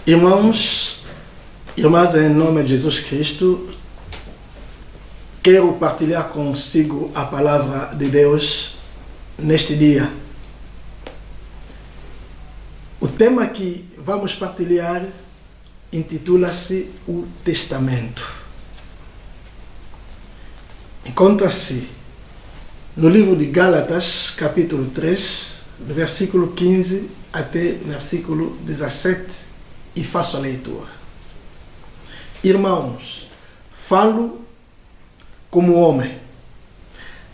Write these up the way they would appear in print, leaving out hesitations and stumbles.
Irmãos, irmãs, em nome de Jesus Cristo, quero partilhar consigo a palavra de Deus neste dia. O tema que vamos partilhar intitula-se O Testamento. Encontra-se no livro de Gálatas, capítulo 3, do versículo 15 até versículo 17, e faço a leitura. Irmãos, falo como homem.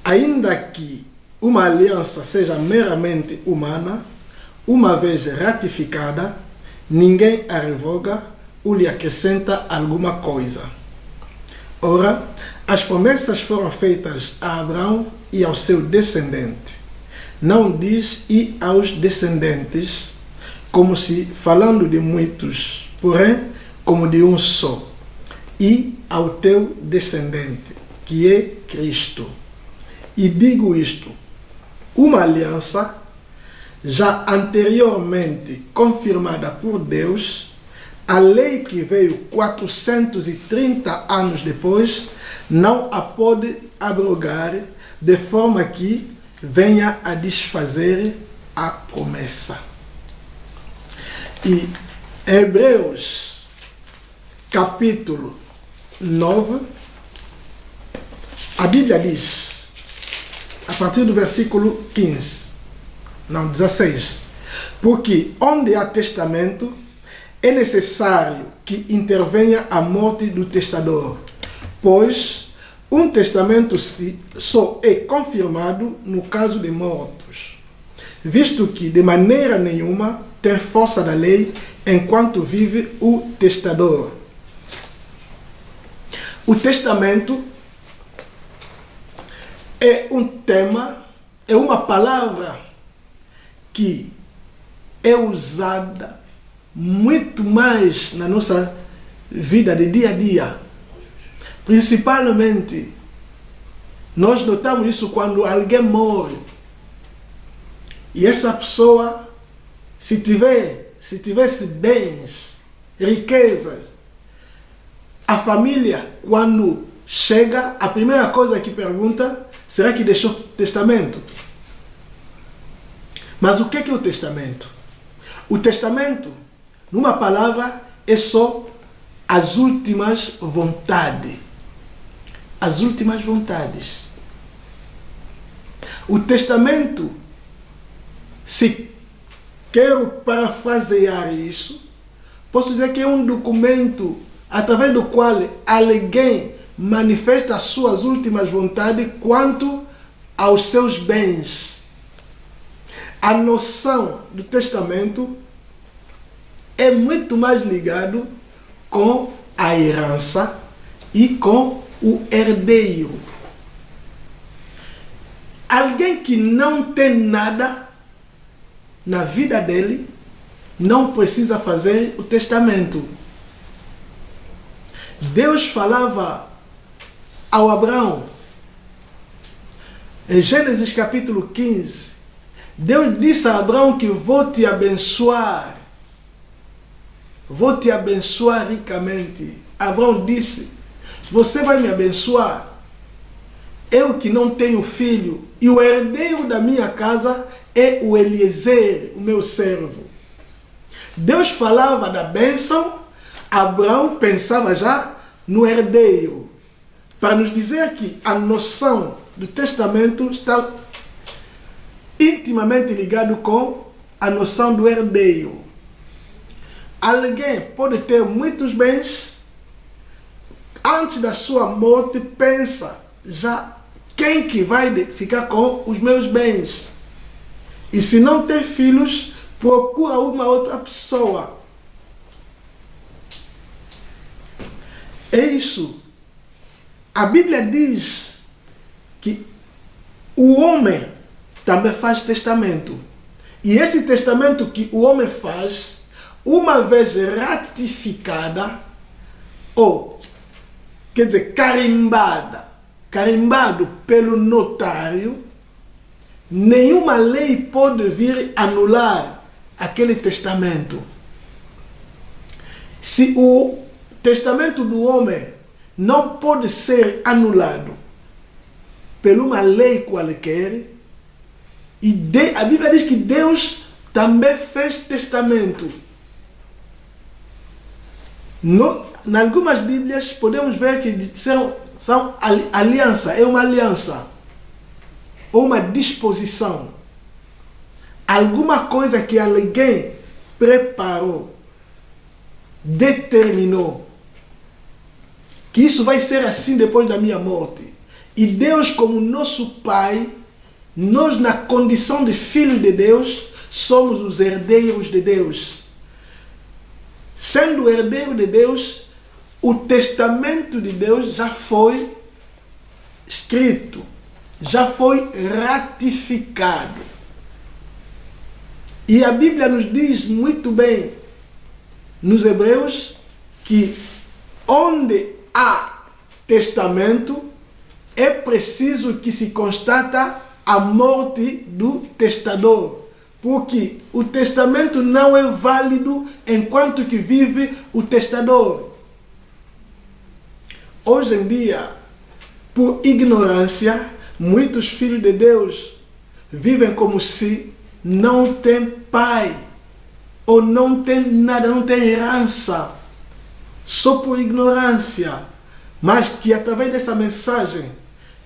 Ainda que uma aliança seja meramente humana, uma vez ratificada, ninguém a revoga ou lhe acrescenta alguma coisa. Ora, as promessas foram feitas a Abraão e ao seu descendente. Não diz e aos descendentes, como se falando de muitos, porém como de um só, e ao teu descendente, que é Cristo. E digo isto, uma aliança já anteriormente confirmada por Deus, a lei que veio 430 anos depois, não a pode abrogar, de forma que venha a desfazer a promessa. E Hebreus, capítulo 9, a Bíblia diz, a partir do versículo 16, porque onde há testamento, é necessário que intervenha a morte do testador, pois um testamento só é confirmado no caso de mortos, visto que de maneira nenhuma tem força da lei enquanto vive o testador. O testamento é um tema, é uma palavra que é usada muito mais na nossa vida de dia a dia. Principalmente, nós notamos isso quando alguém morre. E essa pessoa, se tivesse bens, riquezas, a família, quando chega, a primeira coisa que pergunta, será que deixou testamento? Mas o que é o testamento? O testamento, numa palavra, é só as últimas vontades. As últimas vontades. O testamento, se quero parafrasear isso, posso dizer que é um documento através do qual alguém manifesta as suas últimas vontades quanto aos seus bens. A noção do testamento é muito mais ligado com a herança e com o herdeiro. Alguém que não tem nada na vida dele não precisa fazer o testamento. Deus falava ao Abraão, em Gênesis capítulo 15, Deus disse a Abraão que vou te abençoar ricamente. Abraão disse, você vai me abençoar, eu que não tenho filho, e o herdeiro da minha casa é o Eliezer, o meu servo. Deus falava da bênção, Abraão pensava já no herdeiro, para nos dizer que a noção do testamento está intimamente ligado com a noção do herdeiro. Alguém pode ter muitos bens, antes da sua morte pensa já quem que vai ficar com os meus bens. E se não tem filhos, procura uma outra pessoa. É isso. A Bíblia diz que o homem também faz testamento. E esse testamento que o homem faz, uma vez ratificada, ou, quer dizer, carimbado pelo notário, nenhuma lei pode vir anular aquele testamento. Se o testamento do homem não pode ser anulado por uma lei qualquer, a Bíblia diz que Deus também fez testamento. Em algumas Bíblias podemos ver que são aliança, é uma aliança, ou uma disposição. Alguma coisa que alguém preparou, determinou, que isso vai ser assim depois da minha morte. E Deus, como nosso Pai, nós, na condição de filhos de Deus, somos os herdeiros de Deus. Sendo herdeiro de Deus, o testamento de Deus já foi escrito, já foi ratificado. E a Bíblia nos diz muito bem, nos Hebreus, que onde há testamento, é preciso que se constata a morte do testador. Porque o testamento não é válido enquanto que vive o testador. Hoje em dia, por ignorância, muitos filhos de Deus vivem como se não tem pai, ou não tem nada, não tem herança, só por ignorância. Mas que através dessa mensagem,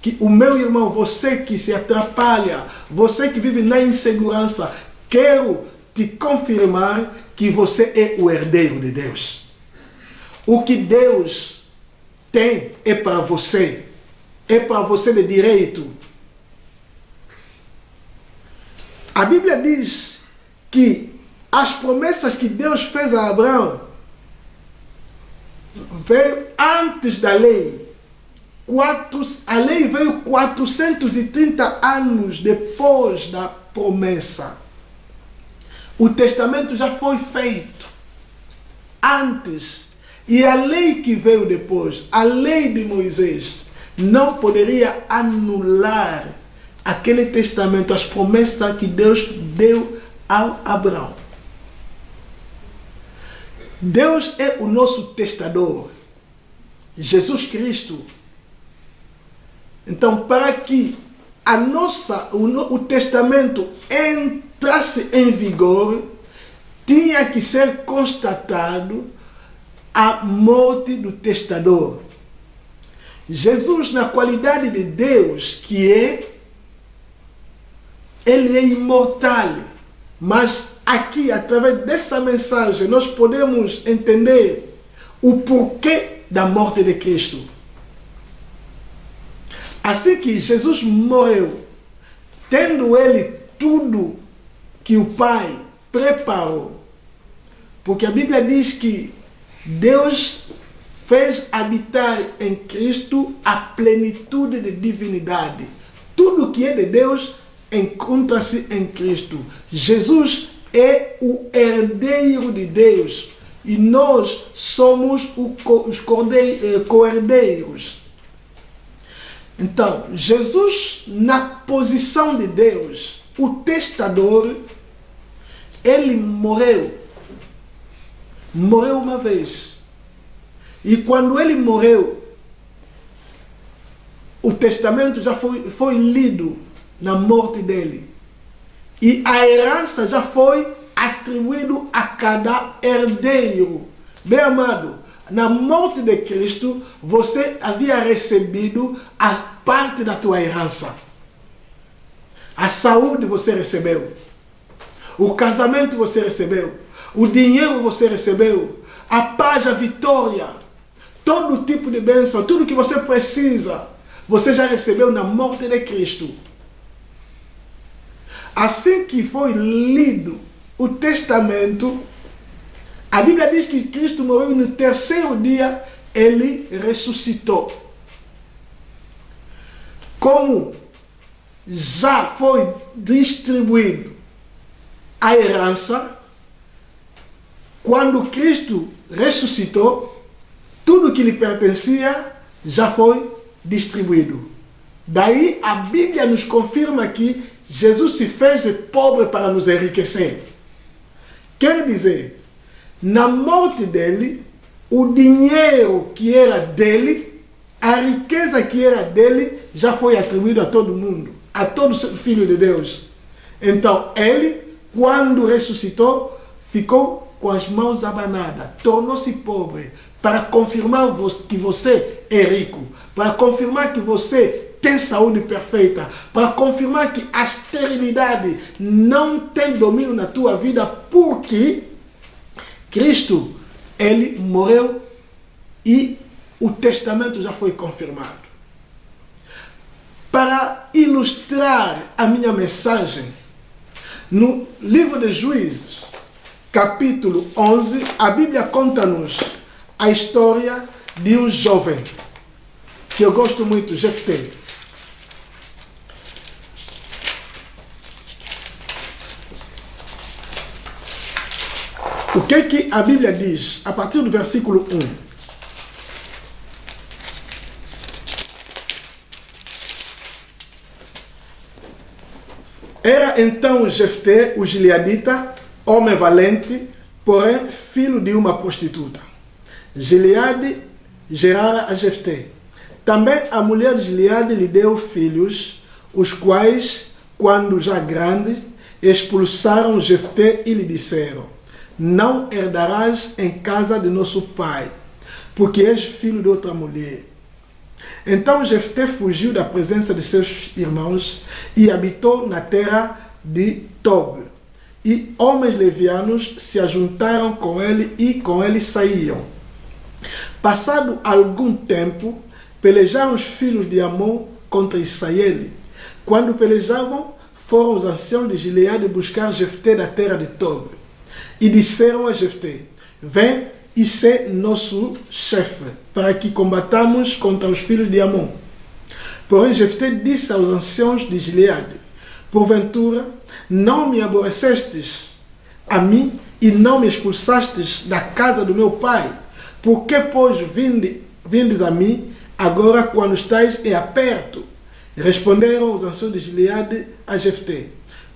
que o meu irmão, você que se atrapalha, você que vive na insegurança, quero te confirmar que você é o herdeiro de Deus. O que Deus tem é para você de direito. A Bíblia diz que as promessas que Deus fez a Abraão veio antes da lei. A lei veio 430 anos depois da promessa. O testamento já foi feito antes. E a lei que veio depois, a lei de Moisés, não poderia anular aquele testamento, as promessas que Deus deu a Abraão. Deus é o nosso testador, Jesus Cristo. Então, para que o testamento entrasse em vigor, tinha que ser constatado a morte do testador. Jesus, na qualidade de Deus que é, ele é imortal. Mas aqui, através dessa mensagem, nós podemos entender o porquê da morte de Cristo. Assim que Jesus morreu, tendo ele tudo que o Pai preparou, porque a Bíblia diz que Deus fez habitar em Cristo a plenitude de divindade. Tudo que é de Deus encontra-se em Cristo. Jesus é o herdeiro de Deus e nós somos os co-herdeiros. Então, Jesus, na posição de Deus, o testador, ele morreu uma vez. E quando ele morreu, o testamento já foi lido na morte dele. E a herança já foi atribuída a cada herdeiro. Bem amado, na morte de Cristo, você havia recebido a parte da tua herança. A saúde você recebeu. O casamento você recebeu. O dinheiro você recebeu. A paz, a vitória. Todo tipo de bênção, tudo que você precisa, você já recebeu na morte de Cristo. Assim que foi lido o testamento, a Bíblia diz que Cristo morreu e no terceiro dia ele ressuscitou. Como já foi distribuído a herança, quando Cristo ressuscitou, tudo que lhe pertencia já foi distribuído. Daí a Bíblia nos confirma que Jesus se fez pobre para nos enriquecer. Quer dizer, na morte dele, o dinheiro que era dele, a riqueza que era dele, já foi atribuída a todo mundo, a todo filho de Deus. Então ele, quando ressuscitou, ficou com as mãos abanadas, tornou-se pobre, para confirmar que você é rico, para confirmar que você tem saúde perfeita, para confirmar que a esterilidade não tem domínio na tua vida, porque Cristo, ele morreu e o testamento já foi confirmado. Para ilustrar a minha mensagem, no livro de Juízes, capítulo 11, a Bíblia conta-nos a história de um jovem, que eu gosto muito, Jefté. O que a Bíblia diz a partir do versículo 1? Era então Jefté, o gileadita, homem valente, porém filho de uma prostituta. Gileade gerara a Jefté. Também a mulher de Gileade lhe deu filhos, os quais, quando já grandes, expulsaram Jefté e lhe disseram: não herdarás em casa de nosso pai, porque és filho de outra mulher. Então Jefté fugiu da presença de seus irmãos e habitou na terra de Tob. E homens levianos se ajuntaram com ele e com ele saíam. Passado algum tempo, pelejaram os filhos de Amon contra Israel. Quando pelejavam, foram os anciãos de Gileade buscar Jefté da terra de Tob. E disseram a Jefté: vem e sê nosso chefe, para que combatamos contra os filhos de Amon. Porém Jefté disse aos anciãos de Gileade: porventura não me aborrecestes a mim e não me expulsastes da casa do meu pai? Por que, pois, vindes a mim agora quando estáis aperto? Responderam os anciãos de Gileade a Jefté: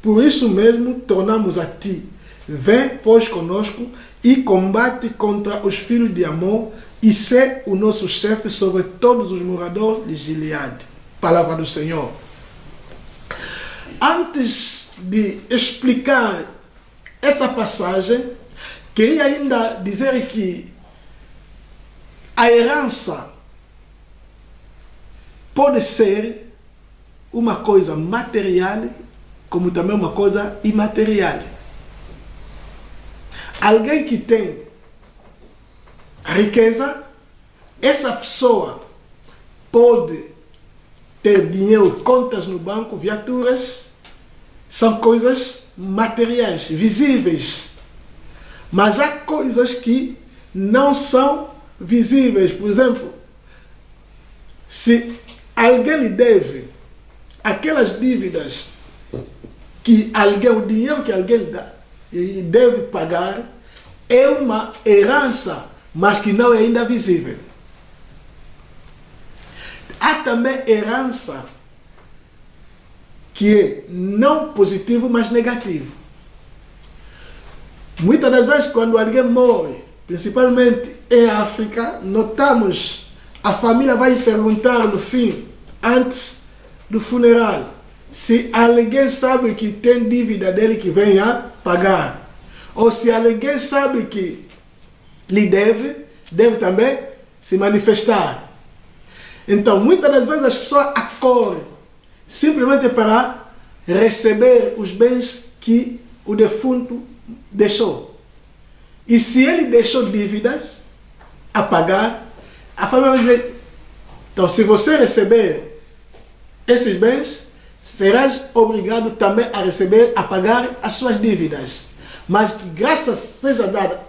por isso mesmo tornamos a ti. Vem, pois, conosco e combate contra os filhos de Amon e sê o nosso chefe sobre todos os moradores de Gileade. Palavra do Senhor. Antes de explicar essa passagem, queria ainda dizer que a herança pode ser uma coisa material, como também uma coisa imaterial. Alguém que tem riqueza, essa pessoa pode ter dinheiro, contas no banco, viaturas, são coisas materiais, visíveis. Mas há coisas que não são visíveis. Por exemplo, se alguém lhe deve aquelas dívidas que alguém, o dinheiro que alguém dá e deve pagar, é uma herança, mas que não é ainda visível. Há também herança que é não positivo, mas negativo. Muitas das vezes, quando alguém morre, principalmente em África, notamos a família vai perguntar no fim, antes do funeral, se alguém sabe que tem dívida dele que venha pagar. Ou se alguém sabe que lhe deve também se manifestar. Então, muitas das vezes as pessoas acorrem simplesmente para receber os bens que o defunto deixou. E se ele deixou dívidas a pagar, a família vai dizer: então, se você receber esses bens, serás obrigado também a receber, a pagar as suas dívidas. Mas que graças seja dada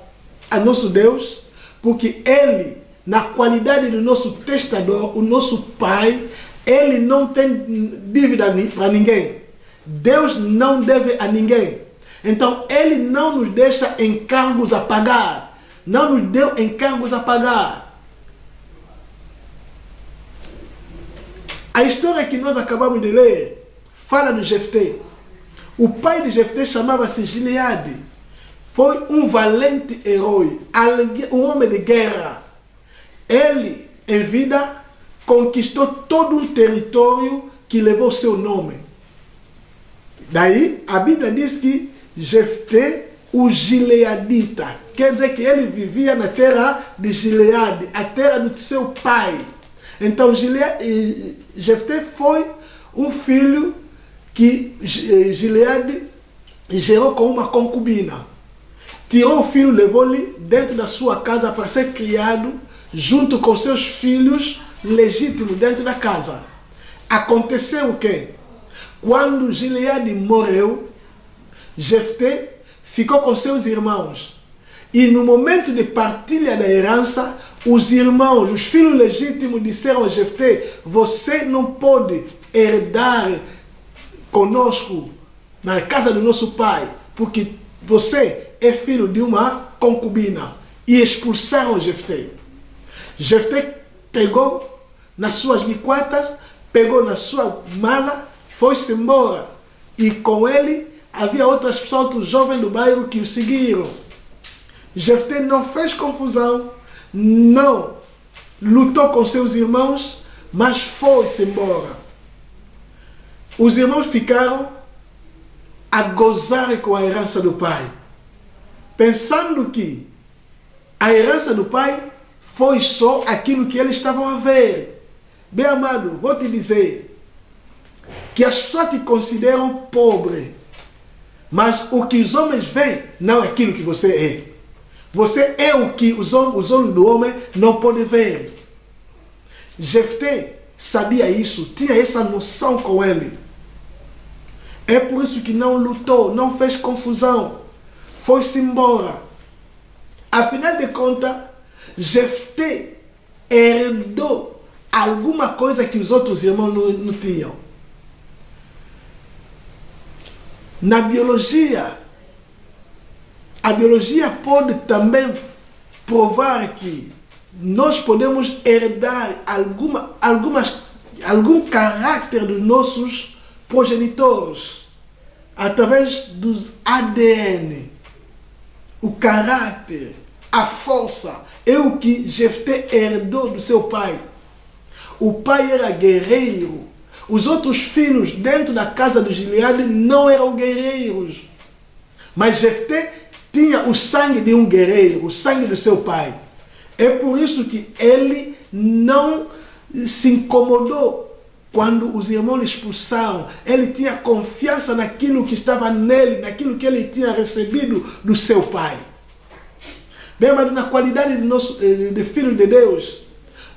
a nosso Deus, porque Ele, na qualidade do nosso testador, o nosso Pai, Ele não tem dívida para ninguém. Deus não deve a ninguém. Então, Ele não nos deixa encargos a pagar. Não nos deu encargos a pagar. A história que nós acabamos de ler fala de Jefté. O pai de Jefté chamava-se Gileade. foi um valente herói, um homem de guerra. Ele, em vida, conquistou todo um território que levou seu nome. Daí, a Bíblia diz que Jefté, o gileadita, quer dizer que ele vivia na terra de Gileade, a terra do seu pai. Então, Jefté foi um filho que Gileade gerou com uma concubina. Tirou o filho, levou-lhe dentro da sua casa para ser criado junto com seus filhos legítimos dentro da casa. Aconteceu o quê? Quando Gileade morreu, Jefté ficou com seus irmãos. E no momento de partilha da herança, os irmãos, os filhos legítimos disseram a Jefté: você não pode herdar conosco na casa do nosso pai, porque você é filho de uma concubina. E expulsaram Jefté. Jefté pegou nas suas biquatas, pegou na sua mala, foi-se embora. E com ele havia outras pessoas, outros jovens do bairro que o seguiram. Jefté não fez confusão, não lutou com seus irmãos, mas foi-se embora. Os irmãos ficaram a gozar com a herança do pai, pensando que a herança do pai foi só aquilo que eles estavam a ver. Bem amado, vou te dizer que as pessoas te consideram pobre, mas o que os homens veem não é aquilo que você é. Você é o que os olhos do homem não podem ver. Jefté sabia isso, tinha essa noção com ele. É por isso que não lutou, não fez confusão, foi-se embora. Afinal de contas, Jefté herdou alguma coisa que os outros irmãos não tinham. Na biologia, a biologia pode também provar que nós podemos herdar algum caráter dos nossos progenitores através dos ADN. O caráter, a força, é o que Jefté herdou do seu pai. O pai era guerreiro. Os outros filhos dentro da casa do Gileade não eram guerreiros. Mas Jefté tinha o sangue de um guerreiro, o sangue do seu pai. É por isso que ele não se incomodou quando os irmãos lhe expulsaram. Ele tinha confiança naquilo que estava nele, naquilo que ele tinha recebido do seu pai. Bem, mas na qualidade de filho de Deus,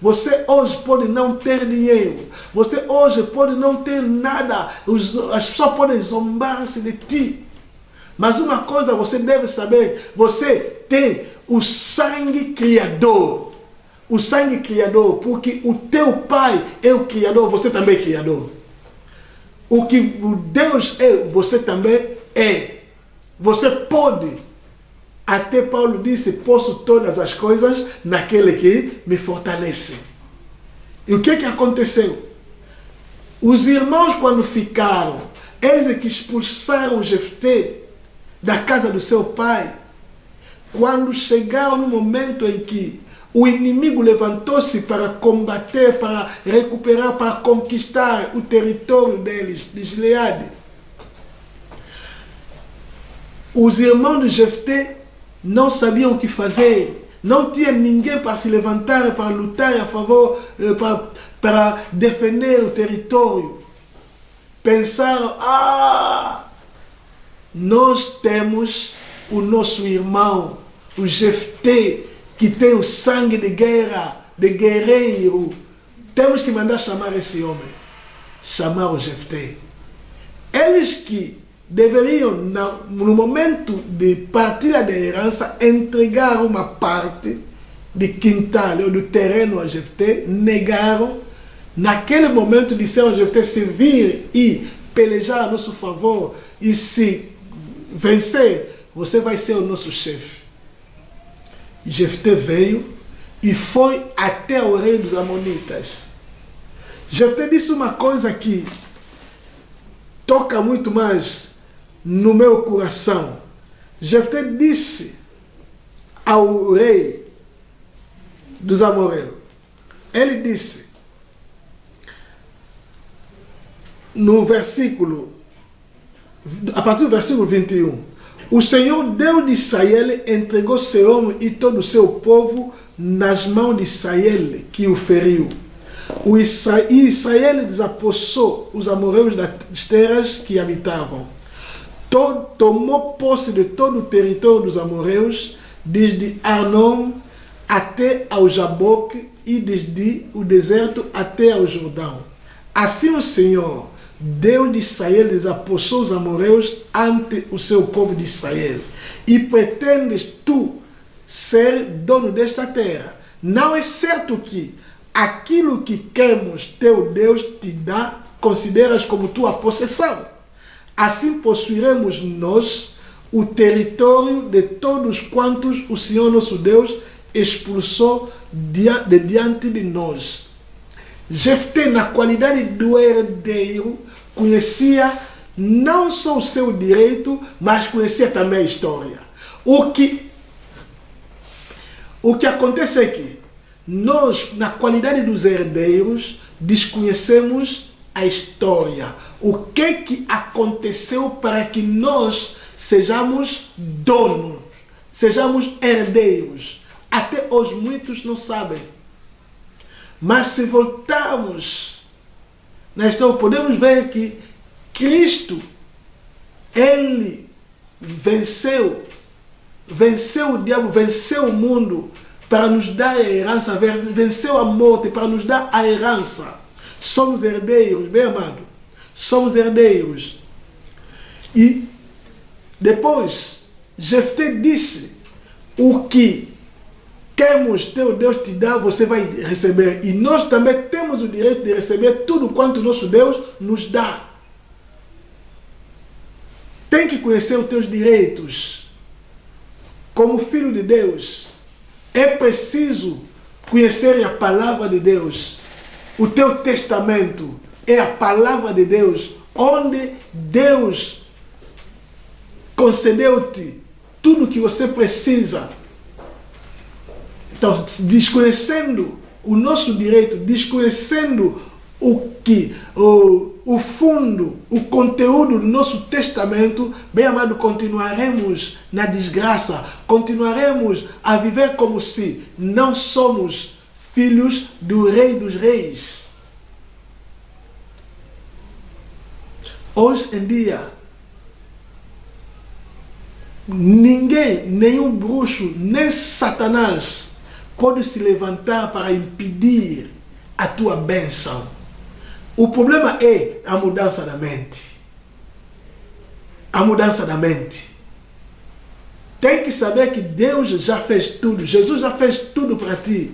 você hoje pode não ter dinheiro, você hoje pode não ter nada, as pessoas podem zombar-se de ti. Mas uma coisa você deve saber: você tem o sangue criador. O sangue criador, porque o teu pai é o criador, você também é criador. O que o Deus é, você também é. Você pode. Até Paulo disse: posso todas as coisas naquele que me fortalece. E o que aconteceu? Os irmãos, quando ficaram, eles é que expulsaram Jefté da casa do seu pai. Quando chegaram no momento em que o inimigo levantou-se para combater, para recuperar, para conquistar o território deles, de Gileade, os irmãos de Jefté não sabiam o que fazer. Não tinha ninguém para se levantar, para lutar a favor, para defender o território. Pensaram: nós temos o nosso irmão, o Jefté, que tem o sangue de guerra, de guerreiro. Temos que mandar chamar esse homem. Chamar o Jefté. Eles que deveriam, no momento de partilha da herança, entregar uma parte de quintal ou do terreno a Jefté, negaram. Naquele momento disseram a Jefté: se vir e pelejar a nosso favor e se vencer, você vai ser o nosso chefe. Jefté veio e foi até o rei dos Amonitas. Jefté disse uma coisa que toca muito mais no meu coração. Jefté disse ao rei dos amorreus, ele disse, no versículo, a partir do versículo 21, o Senhor Deus de Israel entregou seu homem e todo o seu povo nas mãos de Israel, que o feriu. E Israel desapossou os amorreus das terras que habitavam. Tomou posse de todo o território dos amorreus, desde Arnon até ao Jaboque e desde o deserto até ao Jordão. Assim o Senhor, Deus de Israel, desapossou os amorreus ante o seu povo de Israel. E pretendes tu ser dono desta terra? Não é certo que aquilo que queremos teu Deus te dá, consideras como tua possessão. Assim possuiremos nós o território de todos quantos o Senhor nosso Deus expulsou de diante de nós. Jefté, na qualidade do herdeiro, conhecia não só o seu direito, mas conhecia também a história. O que acontece é que nós, na qualidade dos herdeiros, desconhecemos a história. O que aconteceu para que nós sejamos donos, sejamos herdeiros. Até hoje muitos não sabem. Mas se voltarmos na história, podemos ver que Cristo, ele venceu o diabo, venceu o mundo para nos dar a herança, venceu a morte para nos dar a herança. Somos herdeiros, bem amado. Somos herdeiros. E depois, Jefté disse, o que queremos teu Deus te dá, você vai receber. E nós também temos o direito de receber tudo quanto nosso Deus nos dá. Tem que conhecer os teus direitos. Como filho de Deus, é preciso conhecer a palavra de Deus. O teu testamento é a palavra de Deus, onde Deus concedeu-te tudo o que você precisa. Então, desconhecendo o nosso direito, desconhecendo o fundo, o conteúdo do nosso testamento, bem amado, continuaremos na desgraça, continuaremos a viver como se não somos filhos do Rei dos Reis. Hoje em dia, ninguém, nenhum bruxo, nem Satanás pode se levantar para impedir a tua bênção. O problema é a mudança da mente. A mudança da mente. Tem que saber que Deus já fez tudo. Jesus já fez tudo para ti.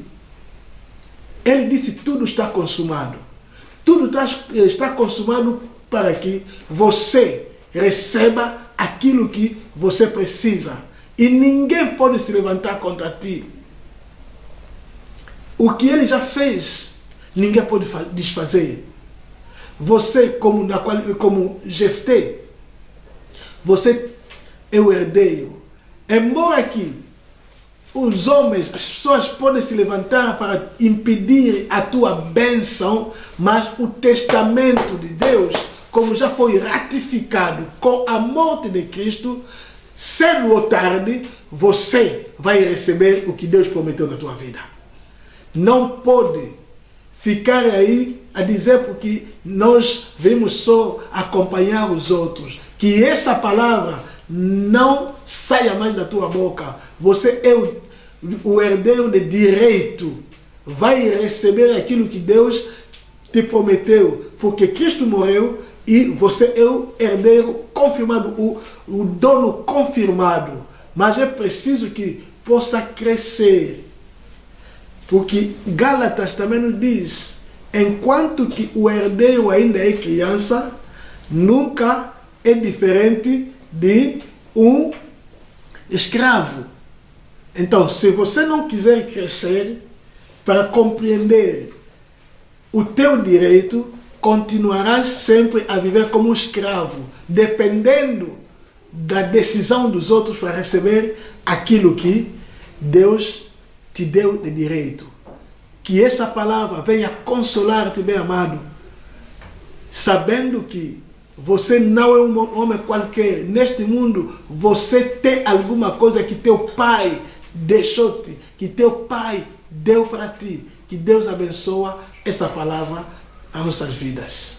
Ele disse, tudo está consumado. Tudo está consumado para que você receba aquilo que você precisa. E ninguém pode se levantar contra ti. O que ele já fez, ninguém pode desfazer. Você, como Jefté, você é o herdeiro. Embora que os homens, as pessoas podem se levantar para impedir a tua bênção, mas o testamento de Deus, como já foi ratificado com a morte de Cristo, cedo ou tarde, você vai receber o que Deus prometeu na tua vida. Não pode ficar aí a dizer porque nós vemos só acompanhar os outros. Que essa palavra não saia mais da tua boca. Você é o herdeiro de direito. Vai receber aquilo que Deus te prometeu. Porque Cristo morreu e você é o herdeiro confirmado, o dono confirmado. Mas é preciso que possa crescer. Porque Gálatas também nos diz, enquanto que o herdeiro ainda é criança, nunca é diferente de um escravo. Então, se você não quiser crescer para compreender o teu direito, continuarás sempre a viver como um escravo, dependendo da decisão dos outros para receber aquilo que Deus te deu de direito. Que essa palavra venha consolar-te, bem amado, sabendo que você não é um homem qualquer. Neste mundo, você tem alguma coisa que teu pai deixou-te, que teu pai deu para ti. Que Deus abençoe essa palavra às nossas vidas.